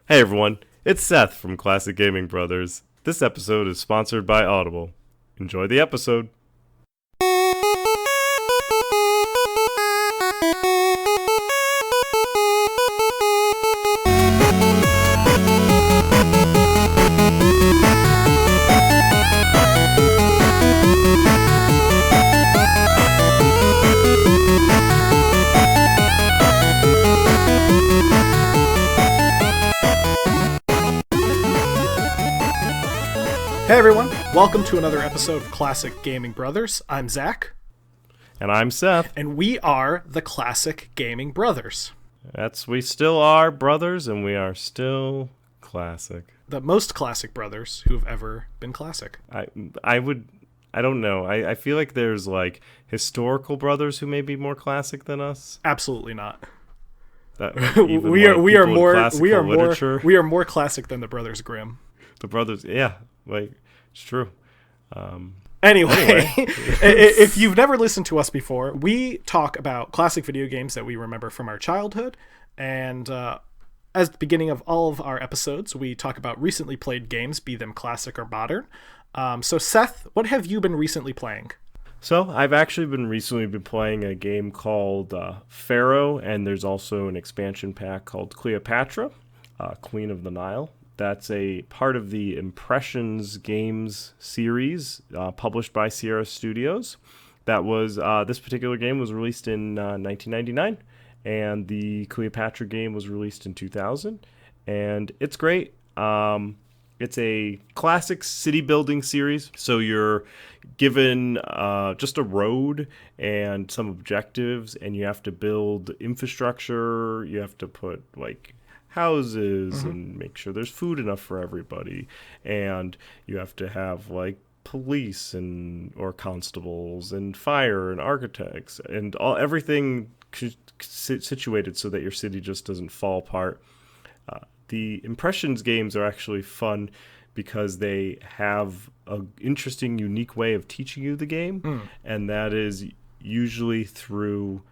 Hey everyone, it's Seth from Classic Gaming Brothers. This episode is sponsored by Audible. Enjoy the episode. Hey everyone, welcome to another episode of Classic Gaming Brothers. I'm Zach. And I'm Seth. And we are the Classic Gaming Brothers. We still are brothers, and we are still classic. The most classic brothers who've ever been classic. I don't know. I feel like there's like historical brothers who may be more classic than us. Absolutely not. We are more classic than the Brothers Grimm. The brothers, yeah, like it's true. Anyway, if you've never listened to us before, we talk about classic video games that we remember from our childhood. And as the beginning of all of our episodes, we talk about recently played games, be them classic or modern. So Seth, what have you been recently playing? So I've actually been playing a game called Pharaoh, and there's also an expansion pack called Cleopatra, Queen of the Nile. That's a part of the Impressions Games series published by Sierra Studios. That was this particular game was released in 1999, and the Cleopatra game was released in 2000, and it's great. It's a classic city building series, so you're given just a road and some objectives, and you have to build infrastructure. You have to put like houses and make sure there's food enough for everybody, and you have to have like police or constables and fire and architects and everything situated so that your city just doesn't fall apart. The Impressions games are actually fun because they have an interesting, unique way of teaching you the game, and that is usually through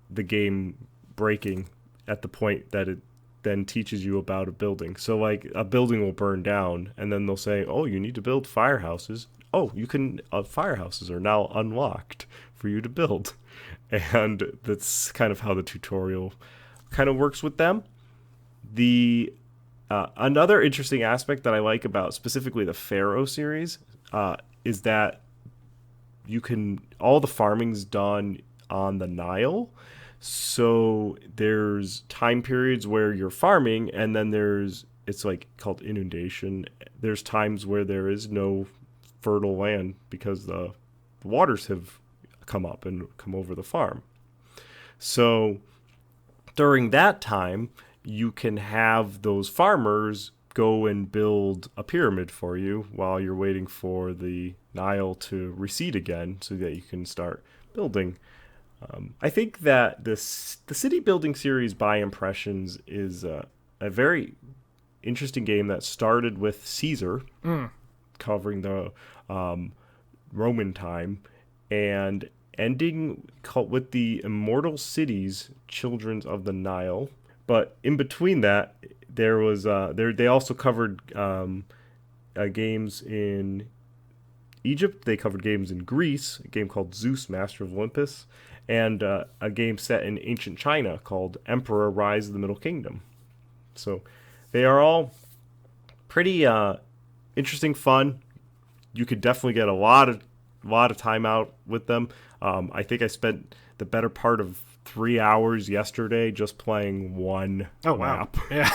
the game breaking at the point that it then teaches you about a building. So like a building will burn down, and then they'll say, oh, you need to build firehouses. Oh, you can firehouses are now unlocked for you to build. And that's kind of how the tutorial kind of works with them. The another interesting aspect that I like about specifically the Pharaoh series is that all the farming's done on the Nile. So there's time periods where you're farming, and then it's like called inundation. There's times where there is no fertile land because the waters have come up and come over the farm. So during that time, you can have those farmers go and build a pyramid for you while you're waiting for the Nile to recede again so that you can start building. I think that the city building series by Impressions is a very interesting game that started with Caesar, covering the Roman time, and ending with the Immortal Cities, Children of the Nile. But in between that, there was they also covered games in Egypt. They covered games in Greece, a game called Zeus, Master of Olympus, and a game set in ancient China called Emperor Rise of the Middle Kingdom. So they are all pretty interesting, fun. You could definitely get a lot of time out with them. I think I spent the better part of 3 hours yesterday just playing one map. Yeah,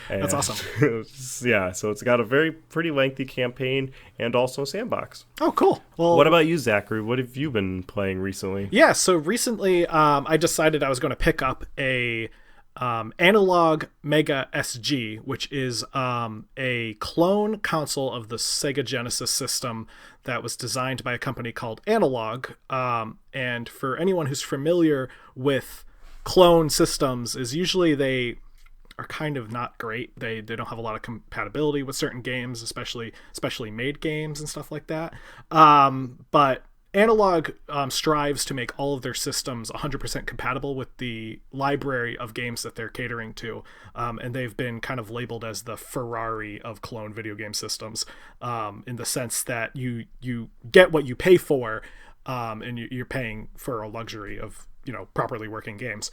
that's awesome. Yeah, so it's got a pretty lengthy campaign and also a sandbox. Oh, cool. Well, what about you, Zachary? What have you been playing recently? Yeah, so recently I decided I was going to pick up a Analog Mega SG, which is a clone console of the Sega Genesis system that was designed by a company called Analog. And for anyone who's familiar with clone systems, is usually they are kind of not great. They don't have a lot of compatibility with certain games, especially made games and stuff like that. But Analog strives to make all of their systems 100% compatible with the library of games that they're catering to, and they've been kind of labeled as the Ferrari of clone video game systems, in the sense that you get what you pay for, and you're paying for a luxury of properly working games.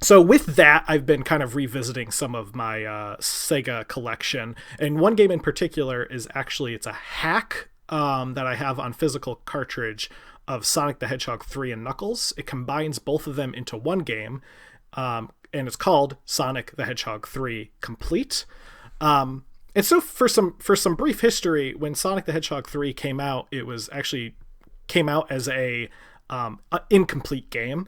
So with that, I've been kind of revisiting some of my Sega collection, and one game in particular is actually, it's a hack that I have on physical cartridge of Sonic the Hedgehog 3 and Knuckles. It combines both of them into one game, and it's called Sonic the Hedgehog 3 Complete. And so for some brief history, when Sonic the Hedgehog 3 came out, it was actually came out as a incomplete game.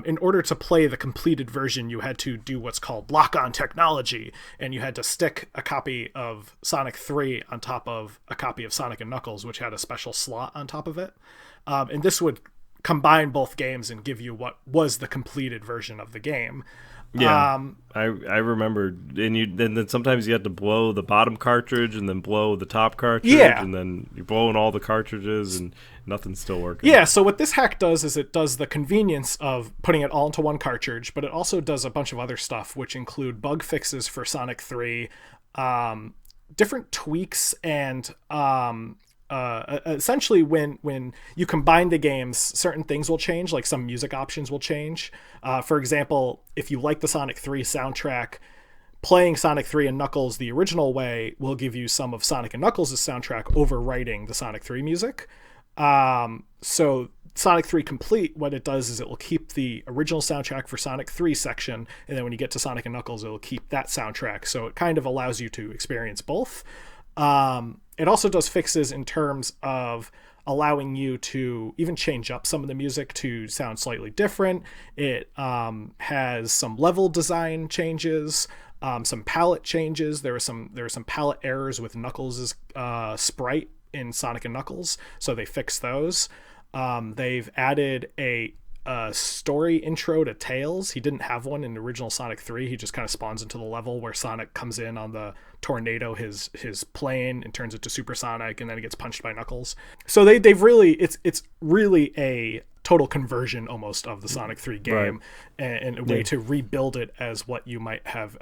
In order to play the completed version, you had to do what's called lock-on technology, and you had to stick a copy of Sonic 3 on top of a copy of Sonic and Knuckles, which had a special slot on top of it. And this would combine both games and give you what was the completed version of the game. Yeah, I remember, and then sometimes you had to blow the bottom cartridge and then blow the top cartridge, and then you're blowing all the cartridges and nothing's still working. Yeah, so what this hack does is it does the convenience of putting it all into one cartridge, but it also does a bunch of other stuff, which include bug fixes for Sonic 3, different tweaks, and essentially when you combine the games, certain things will change, like some music options will change. For example, if you like the Sonic 3 soundtrack, playing Sonic 3 and Knuckles the original way will give you some of Sonic and Knuckles' soundtrack overwriting the Sonic 3 music. So Sonic 3 Complete, what it does is it will keep the original soundtrack for Sonic 3 section, and then when you get to Sonic and Knuckles, it will keep that soundtrack. So it kind of allows you to experience both. It also does fixes in terms of allowing you to even change up some of the music to sound slightly different. It has some level design changes, some palette changes. There were some palette errors with Knuckles' sprite in Sonic and Knuckles, so they fixed those. They've added a story intro to Tails. He didn't have one in the original Sonic 3. He just kind of spawns into the level where Sonic comes in on the tornado, his plane, and turns it to Super Sonic, and then he gets punched by Knuckles. So they've really, it's really a total conversion almost of the Sonic 3 game, right, and a way to rebuild it as what you might have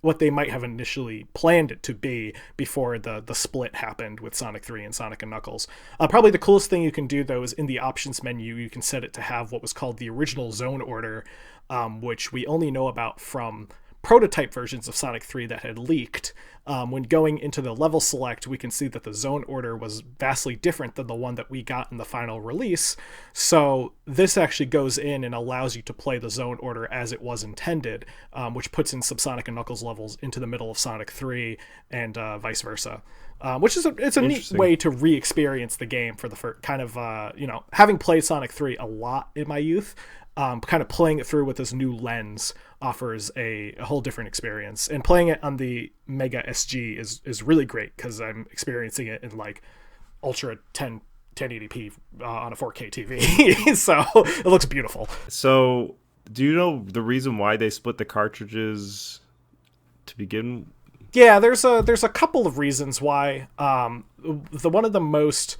what they might have initially planned it to be before the split happened with Sonic 3 and Sonic and Knuckles. Probably the coolest thing you can do, though, is in the options menu, you can set it to have what was called the original zone order, which we only know about from prototype versions of Sonic 3 that had leaked. When going into the level select, we can see that the zone order was vastly different than the one that we got in the final release. So this actually goes in and allows you to play the zone order as it was intended, which puts in some Sonic and Knuckles levels into the middle of Sonic 3 and vice versa. Which is a neat way to re-experience the game for the first kind of, having played Sonic 3 a lot in my youth, kind of playing it through with this new lens offers a whole different experience. And playing it on the Mega SG is really great because I'm experiencing it in like Ultra 1080p on a 4K TV. So it looks beautiful. So do you know the reason why they split the cartridges to begin? Yeah, there's a couple of reasons why. The one of the most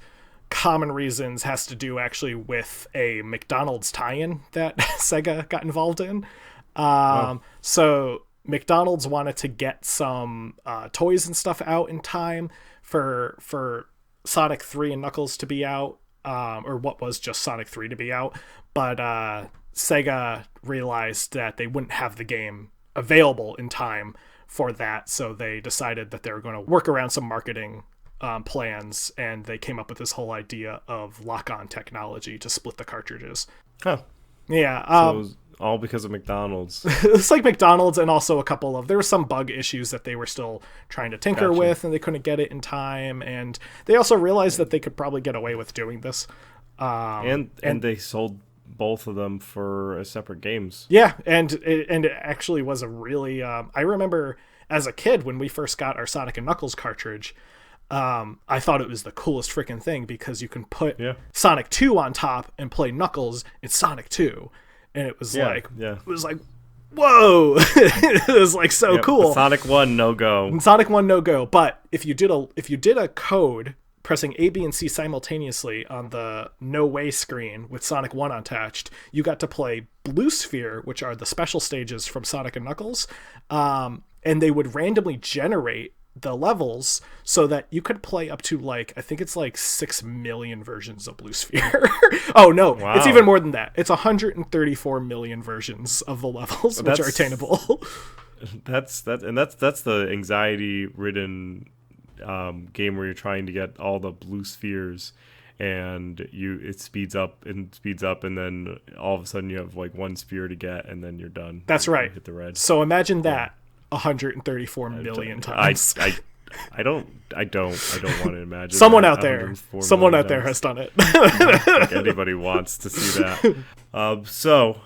common reasons has to do actually with a McDonald's tie-in that Sega got involved in. So McDonald's wanted to get some toys and stuff out in time for Sonic 3 and Knuckles to be out, or what was just Sonic 3 to be out, but Sega realized that they wouldn't have the game available in time for that, so they decided that they were going to work around some marketing plans, and they came up with this whole idea of lock-on technology to split the cartridges. Huh. Yeah. So it was all because of McDonald's. It's like McDonald's, and also there were some bug issues that they were still trying to tinker with, and they couldn't get it in time, and they also realized that they could probably get away with doing this. And they sold both of them for separate games. Yeah, and it actually was a really... I remember as a kid when we first got our Sonic and Knuckles cartridge, I thought it was the coolest freaking thing because you can put Sonic 2 on top and play Knuckles in Sonic 2, and it was like whoa. It was like so cool. Sonic 1 no go. Sonic 1 no go, but if you did a code pressing A, B, and C simultaneously on the No Way screen with Sonic 1 attached, you got to play Blue Sphere, which are the special stages from Sonic and Knuckles, and they would randomly generate the levels so that you could play up to like, I think it's like 6 million versions of Blue Sphere. Oh no, Wow. It's even more than that. It's 134 million versions of the levels which are attainable. That's the anxiety ridden game where you're trying to get all the blue spheres, and it speeds up, and then all of a sudden you have like one sphere to get, and then you're done. That's right. Hit the red. So imagine that 134 million times. I don't want to imagine. Someone out there has done it. I don't think anybody wants to see that. So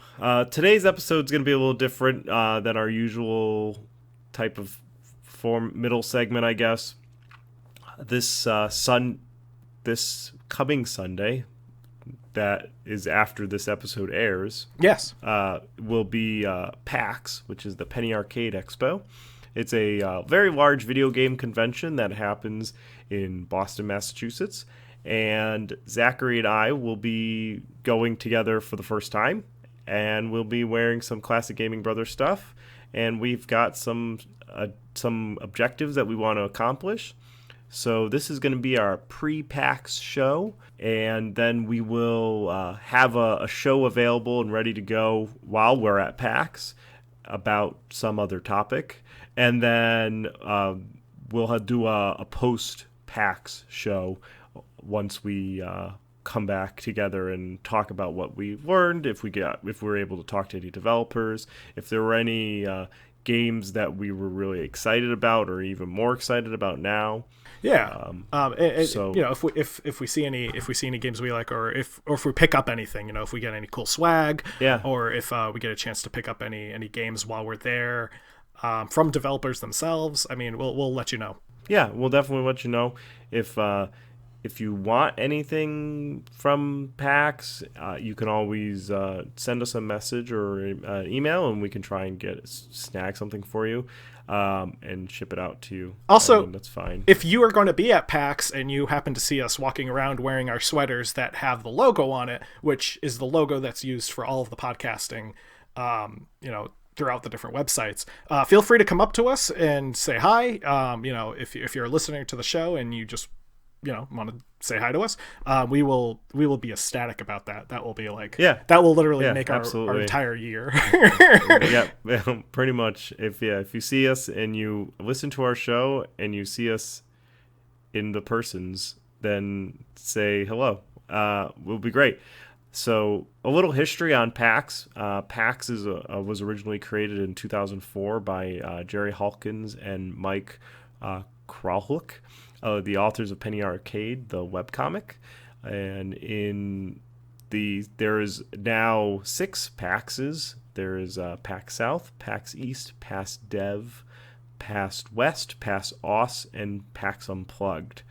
today's episode is going to be a little different than our usual type of middle segment, I guess. This coming Sunday, that is after this episode airs, yes, will be PAX, which is the Penny Arcade Expo. It's a very large video game convention that happens in Boston, Massachusetts, and Zachary and I will be going together for the first time, and we'll be wearing some Classic Gaming Brothers stuff, and we've got some objectives that we want to accomplish. So this is going to be our pre-PAX show, and then we will have a show available and ready to go while we're at PAX about some other topic. And then we'll do a post-PAX show once we come back together and talk about what we learned, if we were able to talk to any developers, if there were any games that we were really excited about or even more excited about now. Yeah. So, you know, if we see any games we like, or if we pick up anything, you know, if we get any cool swag, or if we get a chance to pick up any games while we're there, from developers themselves, I mean, we'll let you know. Yeah, we'll definitely let you know if you want anything from PAX. You can always send us a message or an email, and we can try and snag something for you. And ship it out to you. Also, that's fine. If you are going to be at PAX and you happen to see us walking around wearing our sweaters that have the logo on it, which is the logo that's used for all of the podcasting, you know, throughout the different websites, feel free to come up to us and say hi. You know, if you're listening to the show and you just, you know, want to say hi to us, we will be ecstatic about that. That will be like, that will literally make our entire year. Yeah, pretty much. If you see us and you listen to our show and you see us in the persons, then say hello. Will be great. So a little history on PAX. PAX was originally created in 2004 by Jerry Hawkins and Mike Krawhook, the authors of Penny Arcade, the webcomic. And there is now 6 PAXs. There is PAX South, PAX East, PAX Dev, PAX West, PAX Aus, and PAX Unplugged.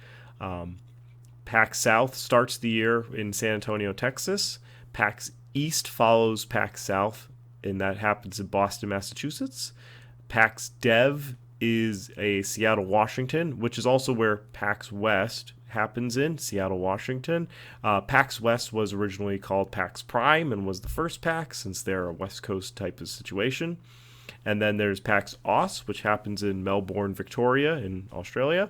PAX South starts the year in San Antonio, Texas. PAX East follows PAX South, and that happens in Boston, Massachusetts. PAX Dev is a Seattle, Washington, which is also where PAX West happens in, Seattle, Washington. PAX West was originally called PAX Prime and was the first PAX, since they're a West Coast type of situation. And then there's PAX Aus, which happens in Melbourne, Victoria in Australia.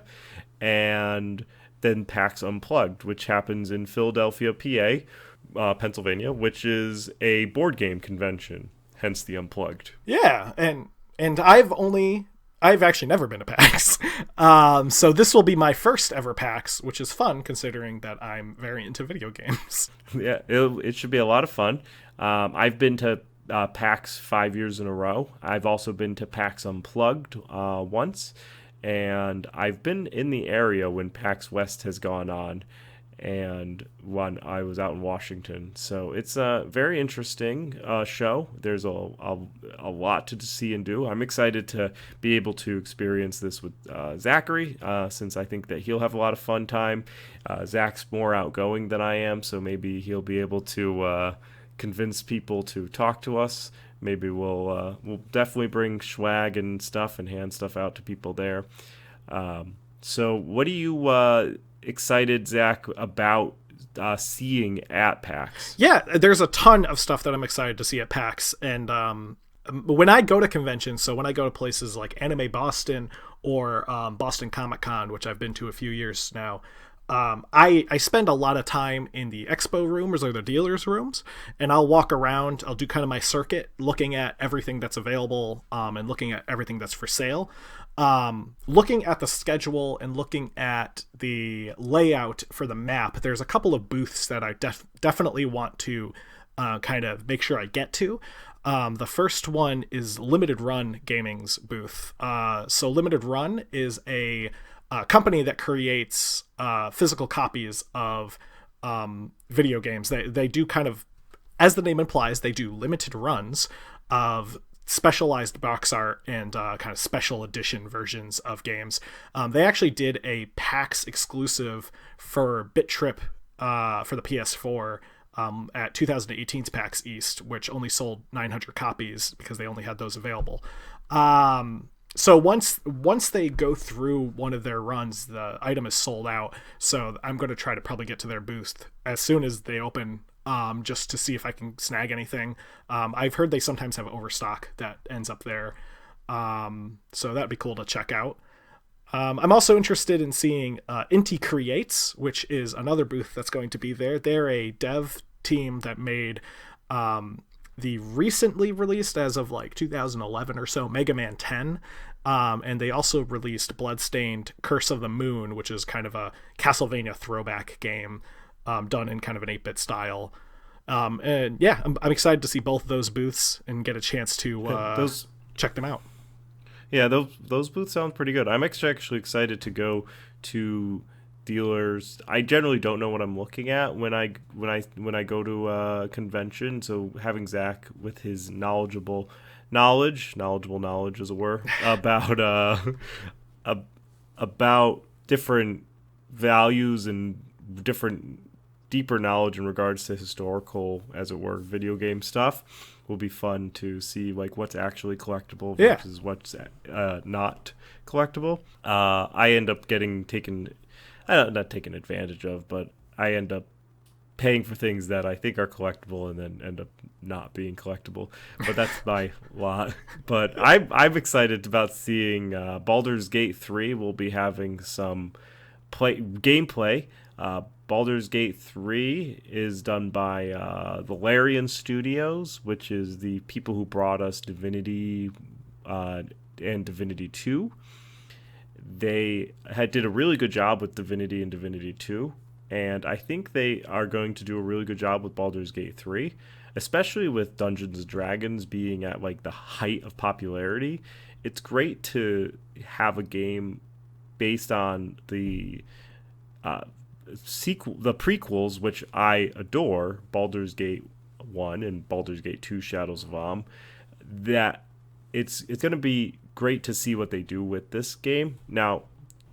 And then PAX Unplugged, which happens in Philadelphia, PA, Pennsylvania, which is a board game convention, hence the Unplugged. Yeah, and I've actually never been to PAX. So this will be my first ever PAX, which is fun considering that I'm very into video games. Yeah, it should be a lot of fun. I've been to PAX 5 years in a row. I've also been to PAX Unplugged once. And I've been in the area when PAX West has gone on, and when I was out in Washington. So it's a very interesting show. There's a lot to see and do. I'm excited to be able to experience this with Zachary, since I think that he'll have a lot of fun time. Zach's more outgoing than I am, so maybe he'll be able to convince people to talk to us. Maybe we'll definitely bring swag and stuff and hand stuff out to people there. So what do you excited, Zach, about seeing at PAX? Yeah, there's a ton of stuff that I'm excited to see at PAX. And when I go to conventions, so when I go to places like Anime Boston or Boston Comic Con, which I've been to a few years now, I spend a lot of time in the expo rooms or the dealers rooms, and I'll walk around. I'll do kind of my circuit, looking at everything that's available, and looking at everything that's for sale. Looking at the schedule and looking at the layout for the map, there's a couple of booths that I definitely want to kind of make sure I get to. The first one is Limited Run Gaming's booth. So Limited Run is a company that creates physical copies of video games. They do kind of, as the name implies, they do limited runs of specialized box art and kind of special edition versions of games. They actually did a PAX exclusive for Bit Trip for the PS4 at 2018's PAX East, which only sold 900 copies because they only had those available. So once they go through one of their runs, the item is sold out. So I'm going to try to probably get to their booth as soon as they open, just to see if I can snag anything. I've heard they sometimes have overstock that ends up there. So that'd be cool to check out. I'm also interested in seeing Inti Creates, which is another booth that's going to be there. They're a dev team that made the recently released, as of like 2011 or so, Mega Man 10. And they also released Bloodstained Curse of the Moon, which is kind of a Castlevania throwback game done in kind of an 8-bit style. And yeah, I'm excited to see both those booths and get a chance to check them out. Yeah, those booths sound pretty good. I'm actually excited to go to dealers. I generally don't know what I'm looking at when I go to a convention. So having Zach with his knowledgeable knowledge as it were, about different values and different deeper knowledge in regards to historical, as it were, video game stuff will be fun to see, like what's actually collectible versus what's not collectible. I end up getting not taken advantage of, but I end up paying for things that I think are collectible and then end up not being collectible. But that's my lot. But I'm excited about seeing Baldur's Gate 3. We'll be having some gameplay. Baldur's Gate 3 is done by the Larian Studios, which is the people who brought us Divinity and Divinity 2. They did a really good job with Divinity and Divinity 2, and I think they are going to do a really good job with Baldur's Gate 3, especially with Dungeons and Dragons being at like the height of popularity. It's great to have a game based on the prequels, which I adore, Baldur's Gate 1 and Baldur's Gate 2 Shadows of Amn, that it's going to be great to see what they do with this game. Now,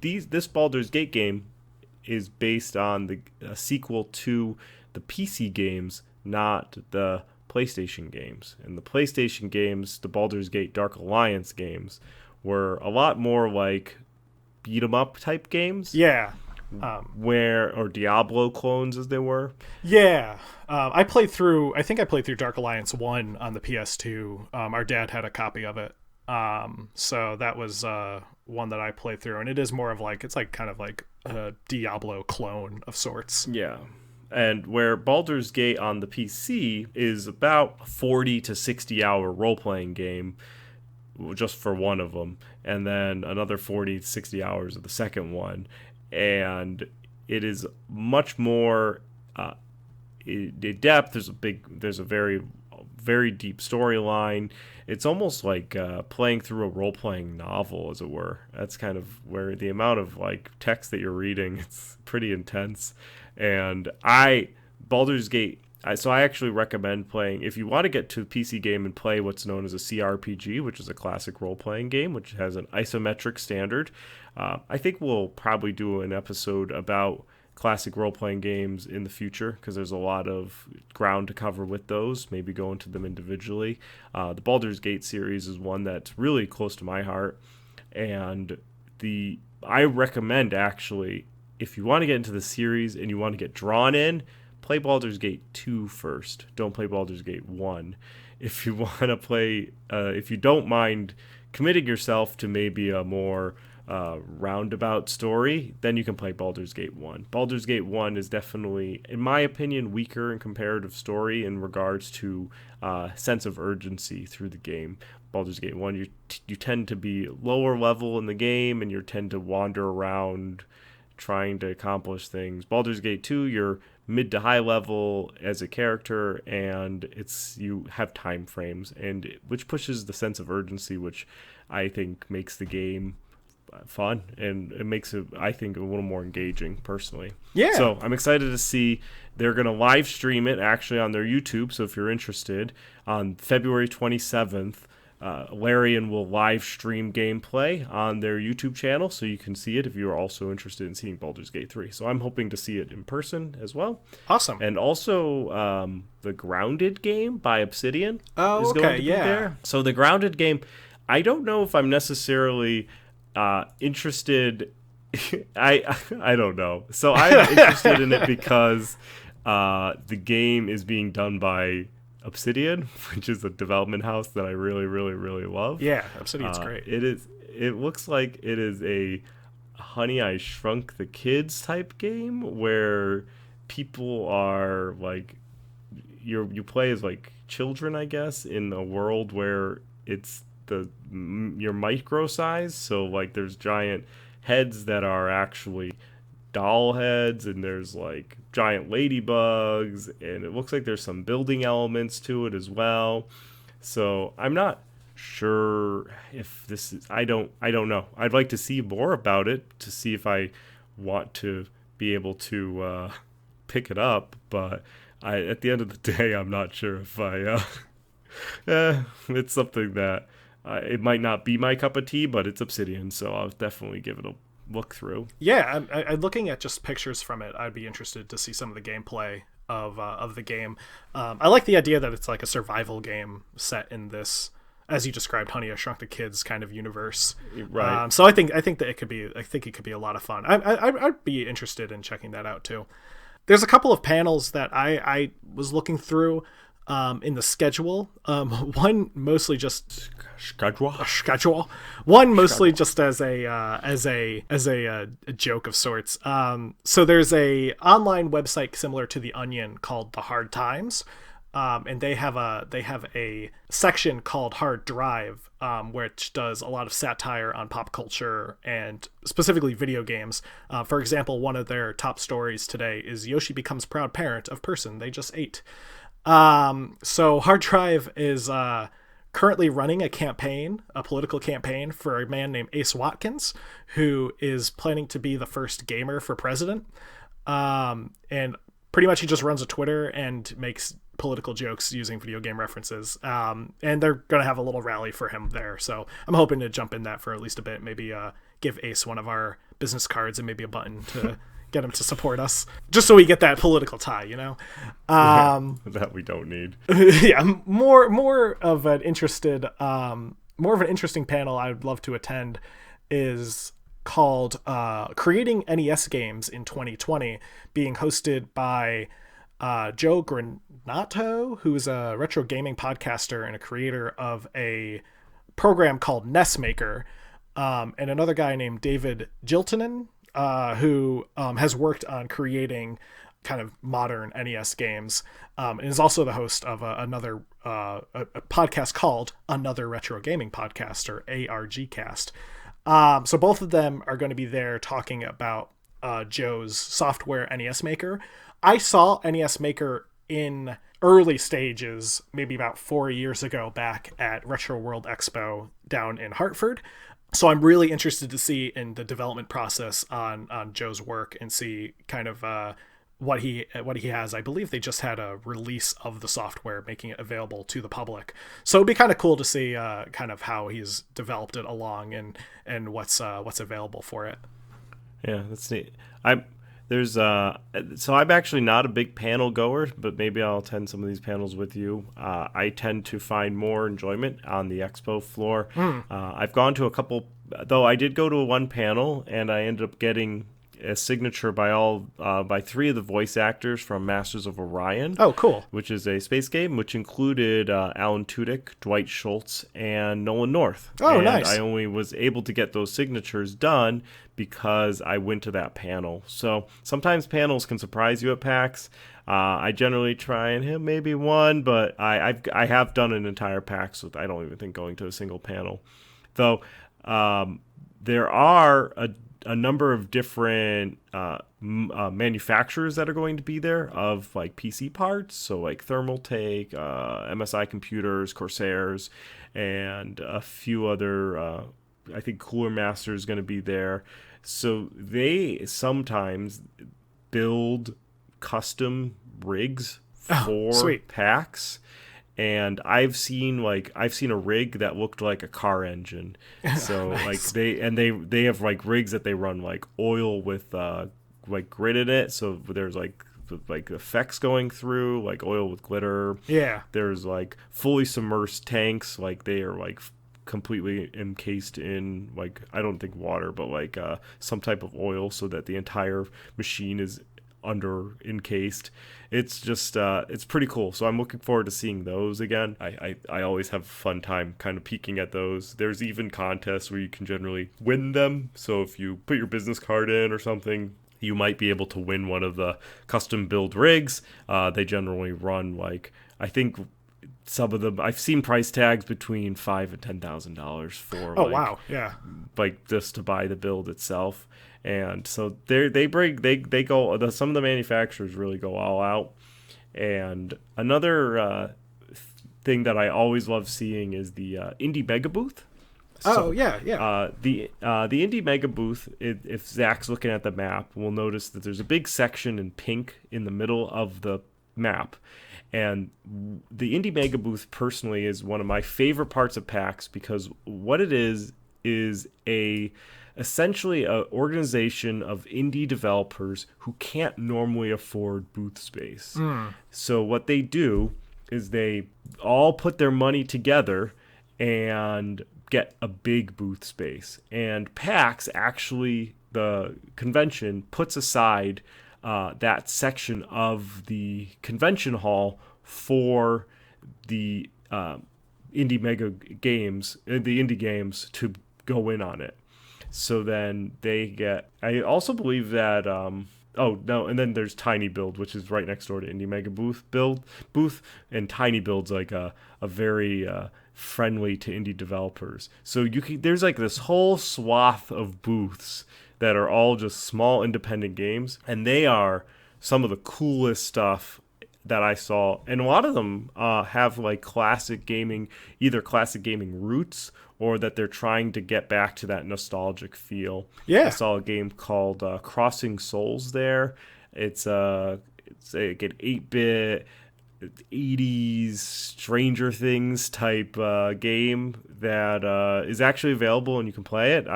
this Baldur's Gate game is based on the sequel to the PC games, not the PlayStation games. And the PlayStation games, the Baldur's Gate Dark Alliance games, were a lot more like beat-em-up type games. Yeah. Or Diablo clones, as they were. Yeah. I think I played through Dark Alliance 1 on the PS2. Our dad had a copy of it. So that was one that I played through, and it is more of like, it's like kind of like a Diablo clone of sorts. Yeah. And where Baldur's Gate on the PC is about 40 to 60 hour role-playing game just for one of them, and then another 40 to 60 hours of the second one. And it is much more in depth. There's a very, very deep storyline. It's almost like playing through a role-playing novel, as it were. That's kind of where the amount of like text that you're reading, it's pretty intense. And Baldur's Gate, so I actually recommend playing, if you want to get to a PC game and play what's known as a CRPG, which is a classic role-playing game, which has an isometric standard. I think we'll probably do an episode about classic role-playing games in the future, because there's a lot of ground to cover with those, maybe go into them individually. The Baldur's Gate series is one that's really close to my heart, and I recommend actually if you want to get into the series and you want to get drawn in, play Baldur's Gate 2 first. Don't play Baldur's Gate 1. If you want to play, if you don't mind committing yourself to maybe a more roundabout story, then you can play Baldur's Gate 1. Baldur's Gate 1 is definitely, in my opinion, weaker in comparative story in regards to sense of urgency through the game. Baldur's Gate 1, you tend to be lower level in the game, and you tend to wander around trying to accomplish things. Baldur's Gate 2, you're mid to high level as a character, and you have time frames, and which pushes the sense of urgency, which I think makes the game fun, and it makes it, I think, a little more engaging personally. Yeah. So I'm excited to see they're going to live stream it actually on their YouTube. So if you're interested, on February 27th, Larian will live stream gameplay on their YouTube channel, so you can see it if you're also interested in seeing Baldur's Gate 3. So I'm hoping to see it in person as well. Awesome. And also the Grounded game by Obsidian is going to be there. So the Grounded game, I don't know if I'm necessarily interested. I don't know. So I'm interested in it because the game is being done by Obsidian, which is a development house that I really, really, really love. Yeah, Obsidian's great. It looks like it is a Honey, I Shrunk the Kids type game where people are like, you play as like children, I guess, in a world where it's your micro size. So like there's giant heads that are actually doll heads, and there's like giant ladybugs, and it looks like there's some building elements to it as well. So I'm not sure if this is, I don't know. I'd like to see more about it to see if I want to be able to pick it up, but at the end of the day, I'm not sure if it's something that it might not be my cup of tea, but it's Obsidian, so I'll definitely give it a look through. Yeah, I'm looking at just pictures from it. I'd be interested to see some of the gameplay of the game. I like the idea that it's like a survival game set in this, as you described, Honey, I Shrunk the Kids kind of universe. Right. So I think that it could be a lot of fun. I'd be interested in checking that out too. There's a couple of panels that I was looking through in the schedule. One mostly just schedule. One mostly just as a joke of sorts. So there's a online website similar to The Onion called The Hard Times, and they have a section called Hard Drive, which does a lot of satire on pop culture and specifically video games. For example, one of their top stories today is Yoshi becomes proud parent of person they just ate. So Hard Drive is currently running a political campaign for a man named Ace Watkins, who is planning to be the first gamer for president. And pretty much he just runs a Twitter and makes political jokes using video game references. And they're going to have a little rally for him there. So I'm hoping to jump in that for at least a bit, maybe give Ace one of our business cards and maybe a button to get him to support us, just so we get that political tie, you know? That we don't need. Yeah, more of an interesting panel I would love to attend is called Creating NES Games in 2020, being hosted by Joe Granato, who's a retro gaming podcaster and a creator of a program called NES Maker, and another guy named David Jiltonen, who has worked on creating kind of modern NES games, and is also the host of another a podcast called Another Retro Gaming Podcast, or ARGcast. So both of them are going to be there talking about Joe's software NES Maker. I saw NES Maker in early stages, maybe about 4 years ago, back at Retro World Expo down in Hartford. So I'm really interested to see in the development process on Joe's work and see kind of what he has. I believe they just had a release of the software, making it available to the public. So it'd be kind of cool to see kind of how he's developed it along and what's available for it. Yeah, that's neat. So I'm actually not a big panel goer, but maybe I'll attend some of these panels with you. I tend to find more enjoyment on the expo floor. I've gone to a couple, though I did go to one panel and I ended up getting a signature by three of the voice actors from Masters of Orion. Oh, cool. Which is a space game, which included Alan Tudyk, Dwight Schultz, and Nolan North. Oh, and nice. I only was able to get those signatures done because I went to that panel. So sometimes panels can surprise you at PAX. I generally try and hit maybe one, but I have done an entire PAX with I don't even think going to a single panel. Though there are a number of different manufacturers that are going to be there of like PC parts, so like Thermaltake, MSI Computers, Corsairs, and a few other. I think Cooler Master is going to be there. So they sometimes build custom rigs for PAX. And I've seen a rig that looked like a car engine. So nice. they have like rigs that they run like oil with like grit in it. So there's like effects going through, like oil with glitter. Yeah. There's like fully submersed tanks, like they are like completely encased in like I don't think water, but like some type of oil, so that the entire machine is under encased. It's just it's pretty cool, so I'm looking forward to seeing those again. I always have a fun time kind of peeking at those. There's even contests where you can generally win them, so if you put your business card in or something, you might be able to win one of the custom build rigs. They generally run like, I think some of them, I've seen price tags between $5,000 and $10,000 for wow, yeah, like just to buy the build itself. And so they go, some of the manufacturers really go all out. And another thing that I always love seeing is the Indie Mega Booth. So, yeah. The Indie Mega Booth, if Zach's looking at the map, will notice that there's a big section in pink in the middle of the map. And the Indie Mega Booth personally is one of my favorite parts of PAX, because what it is essentially an organization of indie developers who can't normally afford booth space. So what they do is they all put their money together and get a big booth space. And PAX, actually, the convention, puts aside that section of the convention hall for the indie mega games, the indie games, to go in on it. So then they get, I also believe that, and then there's Tiny Build, which is right next door to Indie Mega Booth, and Tiny Build's like a very friendly to indie developers. So there's like this whole swath of booths that are all just small independent games, and they are some of the coolest stuff that I saw. And a lot of them have like either classic gaming roots, or that they're trying to get back to that nostalgic feel. Yeah. I saw a game called Crossing Souls there. It's like an 8-bit 80s Stranger Things type game that is actually available, and you can play it.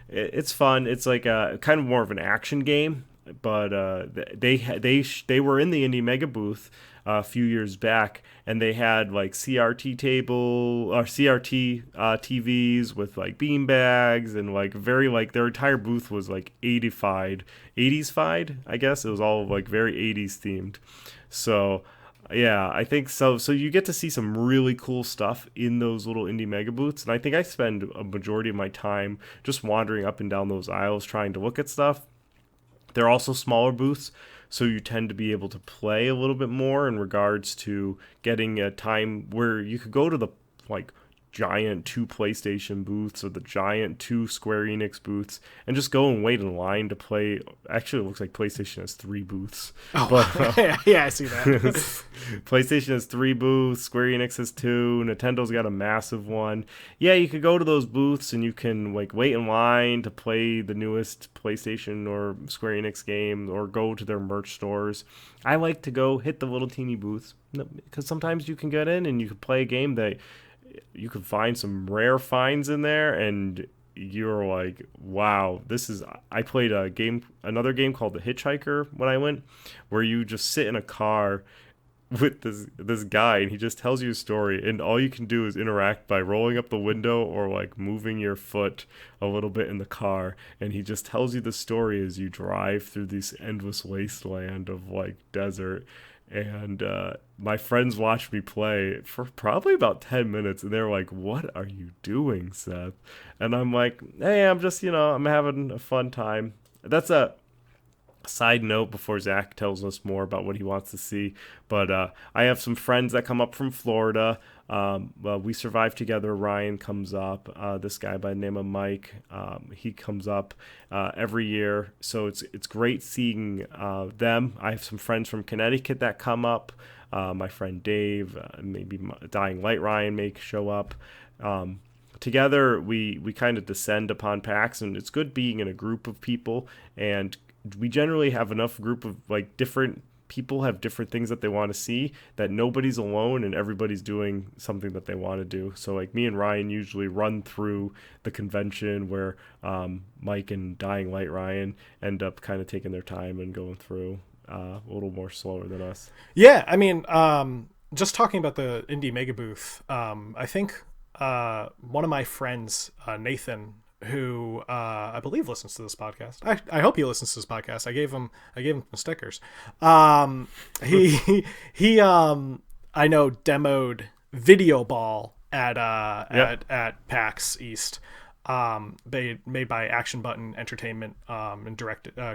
It's fun. It's like a kind of more of an action game, but they were in the Indie Mega Booth a few years back, and they had like CRT TVs with like bean bags, and like very like their entire booth was like 80s-fied, I guess. It was all like very 80s themed. So yeah, I think so. So you get to see some really cool stuff in those little indie mega booths, and I think I spend a majority of my time just wandering up and down those aisles trying to look at stuff. They're also smaller booths, so you tend to be able to play a little bit more in regards to getting a time where you could go to the like giant 2 PlayStation booths or the giant 2 Square Enix booths and just go and wait in line to play. Actually, it looks like PlayStation has 3 booths. Oh, but, yeah, I see that. PlayStation has 3 booths, Square Enix has 2, Nintendo's got a massive one. Yeah, you could go to those booths and you can like wait in line to play the newest PlayStation or Square Enix game, or go to their merch stores. I like to go hit the little teeny booths because sometimes you can get in and you can play a game that you can find some rare finds in there, and you're like, wow, I played another game called The Hitchhiker when I went, where you just sit in a car with this guy, and he just tells you a story, and all you can do is interact by rolling up the window or like moving your foot a little bit in the car, and he just tells you the story as you drive through this endless wasteland of like desert. And my friends watched me play for probably about 10 minutes, and they're like, "What are you doing, Seth?" And I'm like, "Hey, I'm just, I'm having a fun time." That's a side note before Zach tells us more about what he wants to see. But I have some friends that come up from Florida. Well, we survive together. Ryan comes up. This guy by the name of Mike, he comes up every year. So it's great seeing them. I have some friends from Connecticut that come up. My friend Dave, maybe Dying Light Ryan may show up. Together, we kind of descend upon PAX, and it's good being in a group of people, and we generally have enough group of like different people have different things that they want to see, that nobody's alone and everybody's doing something that they want to do. So like me and Ryan usually run through the convention, where Mike and Dying Light Ryan end up kind of taking their time and going through a little more slower than us. Yeah, I mean, just talking about the Indie Mega Booth, I think one of my friends, Nathan, who I believe listens to this podcast. I hope he listens to this podcast. I gave him some stickers. He I know demoed Video Ball at PAX East. Made by Action Button Entertainment, and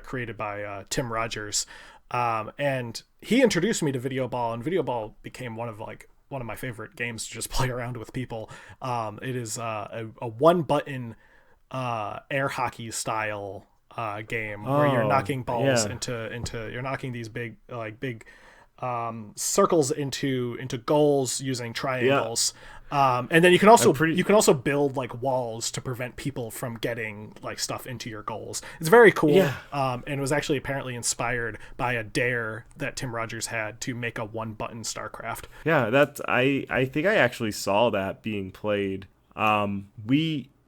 created by Tim Rogers. And he introduced me to Video Ball, and Video Ball became one of my favorite games to just play around with people. It is a one button air hockey style game where you're knocking balls into you're knocking these big circles into goals using triangles. And then you can also build like walls to prevent people from getting like stuff into your goals. It's very cool. And it was actually apparently inspired by a dare that Tim Rogers had to make a one button StarCraft. Yeah, that's I think I actually saw that being played.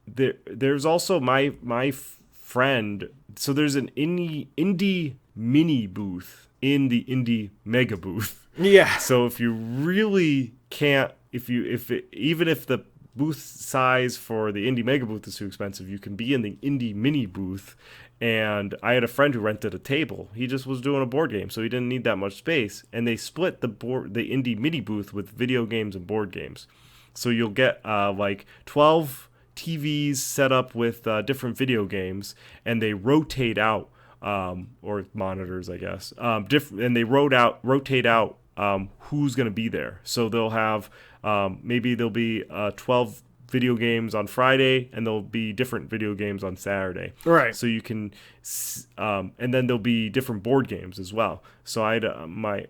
There's also my friend. So there's an indie mini booth in the indie mega booth. Yeah. So if you really can't, even if the booth size for the indie mega booth is too expensive, you can be in the indie mini booth. And I had a friend who rented a table. He just was doing a board game, so he didn't need that much space. And they split the indie mini booth with video games and board games. So you'll get like 12 TVs set up with different video games, and they rotate out, or monitors, I guess. And they rotate out who's going to be there. So they'll have maybe there'll be 12 video games on Friday, and there'll be different video games on Saturday. Right. So you can, and then there'll be different board games as well. So I had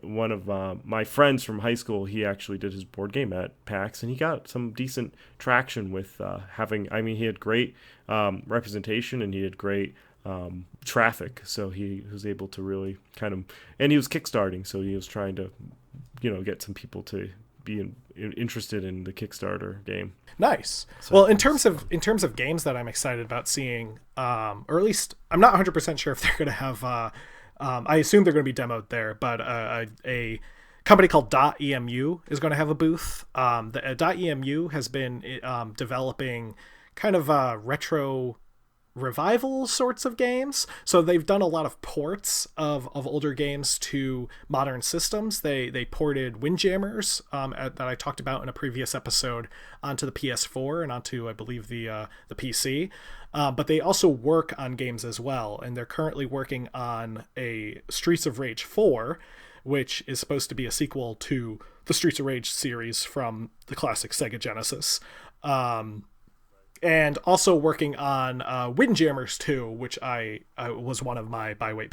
one of my friends from high school. He actually did his board game at PAX, and he got some decent traction with having. I mean, he had great representation, and he had great traffic. So he was able to really and he was kickstarting. So he was trying to, get some people to be interested in the Kickstarter game. Nice. So, well, in terms of games that I'm excited about seeing, or at least I'm not 100% sure if they're going to have. I assume they're going to be demoed there, but a company called .emu is going to have a booth. The .emu has been developing kind of retro revival sorts of games. So they've done a lot of ports of older games to modern systems. They ported Windjammers that I talked about in a previous episode onto the PS4 and onto, I believe, the PC. But they also work on games as well, and they're currently working on a Streets of Rage 4, which is supposed to be a sequel to the Streets of Rage series from the classic Sega Genesis. And also working on Windjammers 2, which I was one of my buy-weight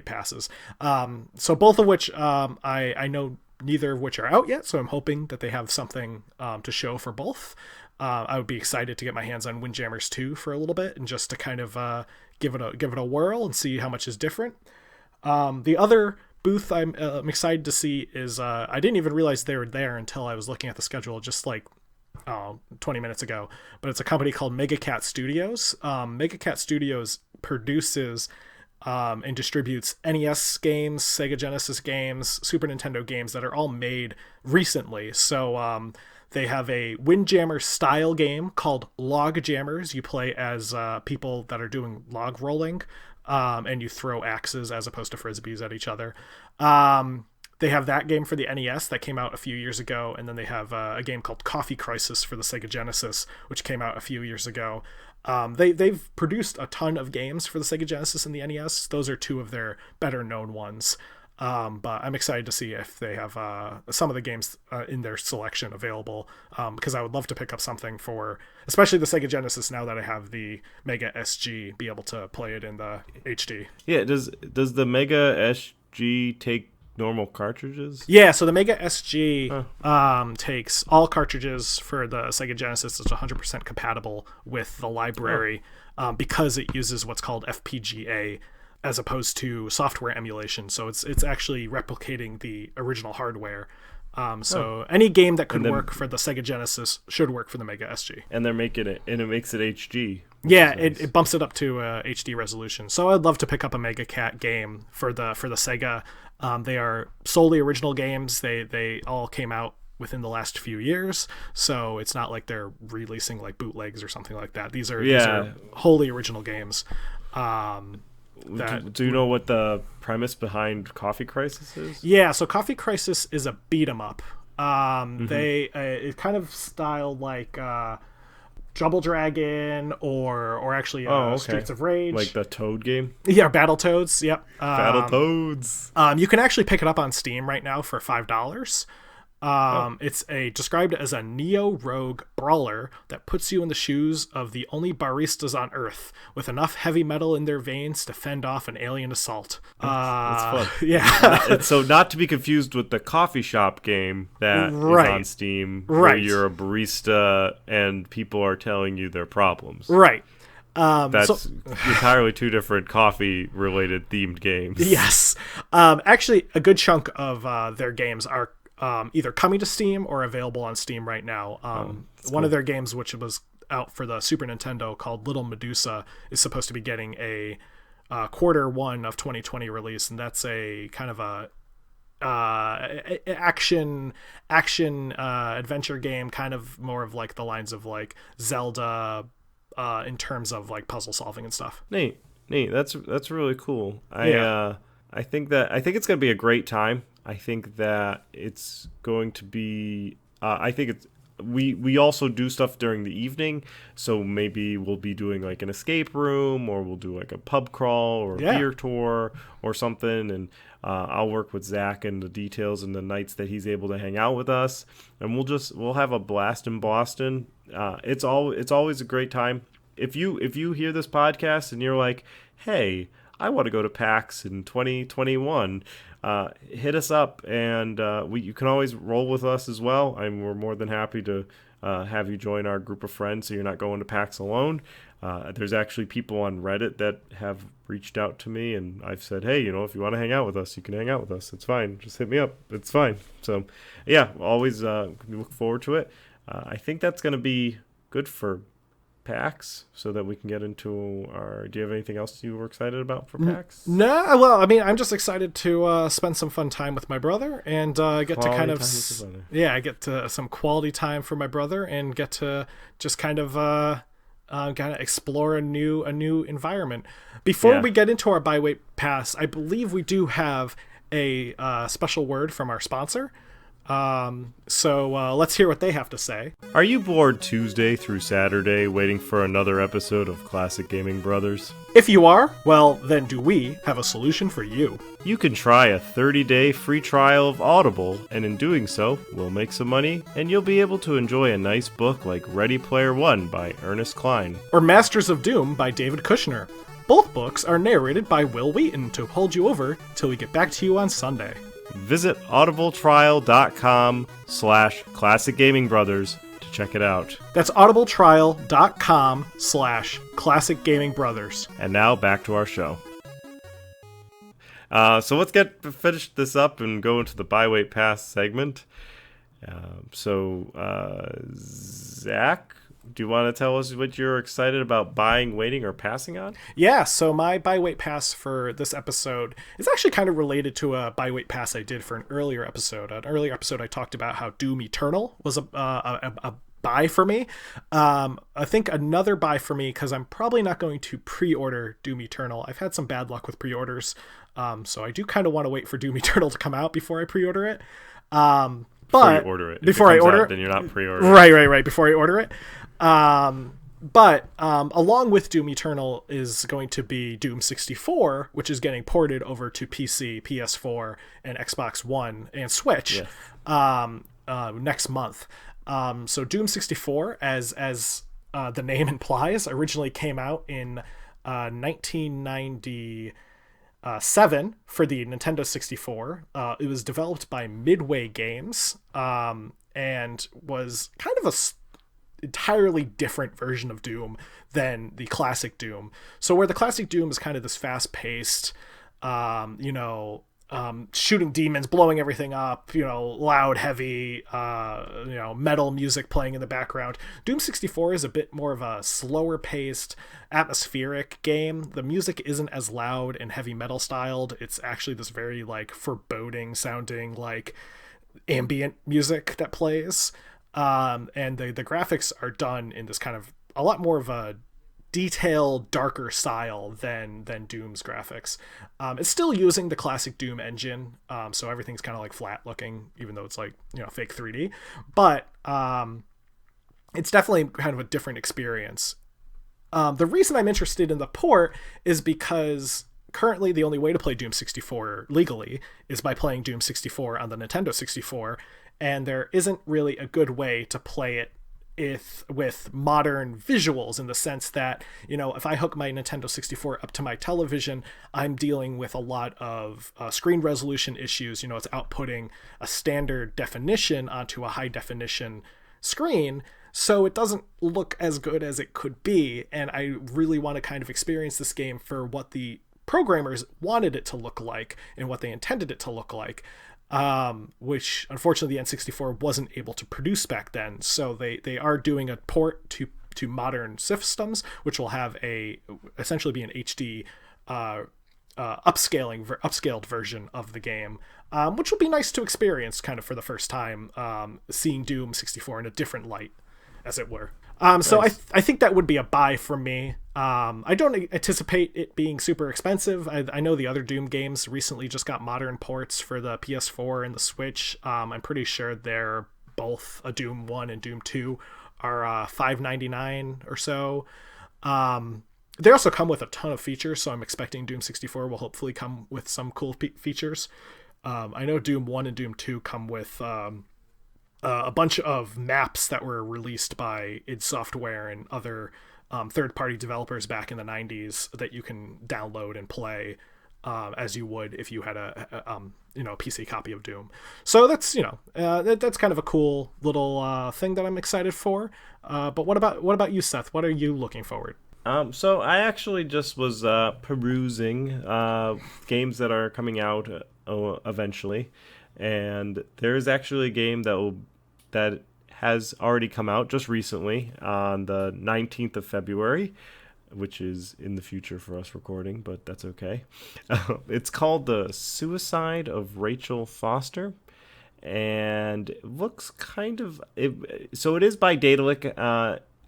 passes. So both of which I know neither of which are out yet, so I'm hoping that they have something to show for both. I would be excited to get my hands on Windjammers 2 for a little bit, and just to kind of give it a whirl and see how much is different. The other booth I'm excited to see is I didn't even realize they were there until I was looking at the schedule just like 20 minutes ago, but it's a company called Megacat Studios. Megacat Studios produces and distributes NES games, Sega Genesis games, Super Nintendo games that are all made recently. So they have a Windjammer style game called Log Jammers. You play as people that are doing log rolling, and you throw axes as opposed to frisbees at each other. They have that game for the NES that came out a few years ago, and then they have a game called Coffee Crisis for the Sega Genesis, which came out a few years ago. They've produced a ton of games for the Sega Genesis and the NES. Those are two of their better known ones. But I'm excited to see if they have some of the games in their selection available, because I would love to pick up something for, especially the Sega Genesis, now that I have the Mega SG, be able to play it in the HD. Yeah, does the Mega SG take normal cartridges? Yeah, so the Mega SG takes all cartridges for the Sega Genesis. It's 100% compatible with the library because it uses what's called FPGA as opposed to software emulation. So it's actually replicating the original hardware. So any game that could work for the Sega Genesis should work for the Mega SG. And they're making it, and it makes it HD. Yeah, nice. It bumps it up to HD resolution. So I'd love to pick up a Mega Cat game for the Sega. They are solely original games. They all came out within the last few years, so it's not like they're releasing like bootlegs or something like that. These are wholly original games. Do you know what the premise behind Coffee Crisis is? Yeah, so Coffee Crisis is a beat 'em up. They it's kind of styled like Double Dragon or actually Streets of Rage, like the Toad game. Yeah, Battletoads. Yep, Battletoads. You can actually pick it up on Steam right now for $5. It's described as a neo-rogue brawler that puts you in the shoes of the only baristas on Earth with enough heavy metal in their veins to fend off an alien assault. That's fun. Yeah. So not to be confused with the coffee shop game that is on Steam, where you're a barista and people are telling you their problems. Right. That's entirely two different coffee-related themed games. Yes. Actually, a good chunk of their games are either coming to Steam or available on Steam right now. One of their games, which was out for the Super Nintendo, called Little Medusa, is supposed to be getting a Q1 of 2020 release, and that's a kind of a action adventure game, kind of more of like the lines of like Zelda in terms of like puzzle solving and stuff. Neat. That's really cool. I think it's gonna be a great time. I think that it's going to be. I think it's. We also do stuff during the evening, so maybe we'll be doing like an escape room, or we'll do like a pub crawl or a beer tour or something, and I'll work with Zach and the details and the nights that he's able to hang out with us, and we'll have a blast in Boston. It's always a great time. If you hear this podcast and you're like, hey, I want to go to PAX in 2021. Hit us up, and you can always roll with us as well. We're more than happy to have you join our group of friends, so you're not going to PAX alone. There's actually people on Reddit that have reached out to me, and I've said, hey, if you want to hang out with us, you can hang out with us. It's fine. Just hit me up. It's fine. So, yeah, always look forward to it. I think that's going to be good for PAX, so that we can get into our. Do you have anything else you were excited about for PAX? No, well, I mean, I'm just excited to spend some fun time with my brother and get to kind of get to some quality time for my brother and get to just kind of explore a new environment. Before we get into our Byway Pass, I believe we do have a special word from our sponsor. So let's hear what they have to say. Are you bored Tuesday through Saturday waiting for another episode of Classic Gaming Brothers? If you are, well, then do we have a solution for you. You can try a 30-day free trial of Audible, and in doing so, we'll make some money, and you'll be able to enjoy a nice book like Ready Player One by Ernest Cline. Or Masters of Doom by David Kushner. Both books are narrated by Will Wheaton to hold you over till we get back to you on Sunday. Visit audibletrial.com/classicgamingbrothers to check it out. That's audibletrial.com/classicgamingbrothers. And now back to our show. So let's finish this up and go into the Byway Pass segment. Zach, Do you want to tell us what you're excited about buying, waiting, or passing on? Yeah, so my buy wait pass for this episode is actually kind of related to a buy wait pass I did for an earlier episode. An earlier episode, I talked about how Doom Eternal was a buy for me. I think another buy for me, because I'm probably not going to pre-order Doom Eternal. I've had some bad luck with pre-orders, so I do kind of want to wait for Doom Eternal to come out before I pre-order it. Before you order it. Before I order it, then you're not pre-ordering. Right. Before I order it. But along with Doom Eternal is going to be Doom 64, which is getting ported over to PC, PS4, and Xbox One and Switch next month. So Doom 64, as the name implies, originally came out in 1997 for the Nintendo 64. It was developed by Midway Games and was kind of a entirely different version of Doom than the classic Doom. So where the classic Doom is kind of this fast-paced, shooting demons, blowing everything up, loud, heavy, metal music playing in the background. Doom 64 is a bit more of a slower-paced, atmospheric game. The music isn't as loud and heavy metal styled. It's actually this very foreboding sounding ambient music that plays. And the graphics are done in this kind of a lot more of a detailed, darker style than Doom's graphics. It's still using the classic Doom engine, so everything's kind of flat looking, even though it's fake 3D. But it's definitely kind of a different experience. The reason I'm interested in the port is because currently the only way to play Doom 64 legally is by playing Doom 64 on the Nintendo 64, and there isn't really a good way to play it with modern visuals, in the sense that, if I hook my Nintendo 64 up to my television, I'm dealing with a lot of screen resolution issues. It's outputting a standard definition onto a high definition screen, so it doesn't look as good as it could be, and I really want to kind of experience this game for what the programmers wanted it to look like and what they intended it to look like. Which unfortunately the N64 wasn't able to produce back then. So they are doing a port to modern systems, which will have essentially be an HD upscaled version of the game, which will be nice to experience kind of for the first time, seeing Doom 64 in a different light, as it were. So nice. I think that would be a buy for me. I don't anticipate it being super expensive. I know the other Doom games recently just got modern ports for the PS4 and the Switch. I'm pretty sure they're both a Doom 1 and Doom 2 are $5.99 or so. They also come with a ton of features, so I'm expecting Doom 64 will hopefully come with some cool features. I know Doom 1 and Doom 2 come with a bunch of maps that were released by id Software and other third-party developers back in the 90s that you can download and play as you would if you had a PC copy of Doom. So that's that's kind of a cool little thing that I'm excited for. But what about you, Seth? What are you looking forward? So I actually just was perusing games that are coming out eventually. And there's actually a game that has already come out just recently on the 19th of February, which is in the future for us recording, but that's okay. It's called The Suicide of Rachel Foster, and it looks so it is by Daedalic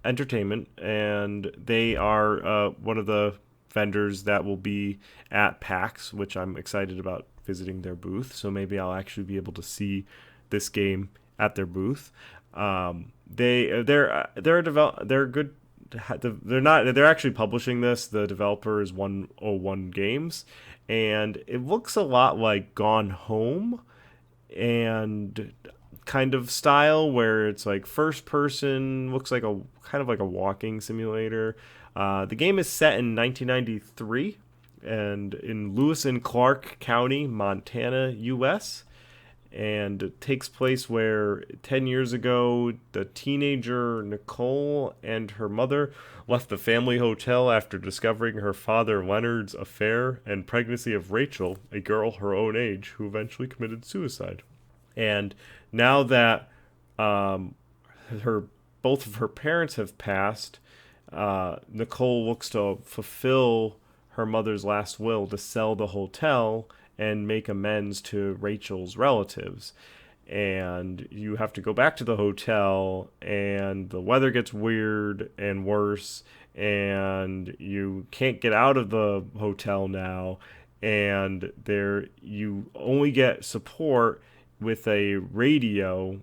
Entertainment, and they are one of the vendors that will be at PAX, which I'm excited about visiting their booth, so maybe I'll actually be able to see this game at their booth. They're good. They're actually publishing this. The developer is 101 Games, and it looks a lot like Gone Home and kind of style, where it's first person, looks like a kind of like a walking simulator. The game is set in 1993 and in Lewis and Clark County, Montana, U.S., and it takes place where 10 years ago the teenager Nicole and her mother left the family hotel after discovering her father Leonard's affair and pregnancy of Rachel, a girl her own age, who eventually committed suicide. And now that her both of her parents have passed, Nicole looks to fulfill her mother's last will to sell the hotel and make amends to Rachel's relatives. And you have to go back to the hotel, and the weather gets weird and worse, and you can't get out of the hotel now, and there you only get support with a radio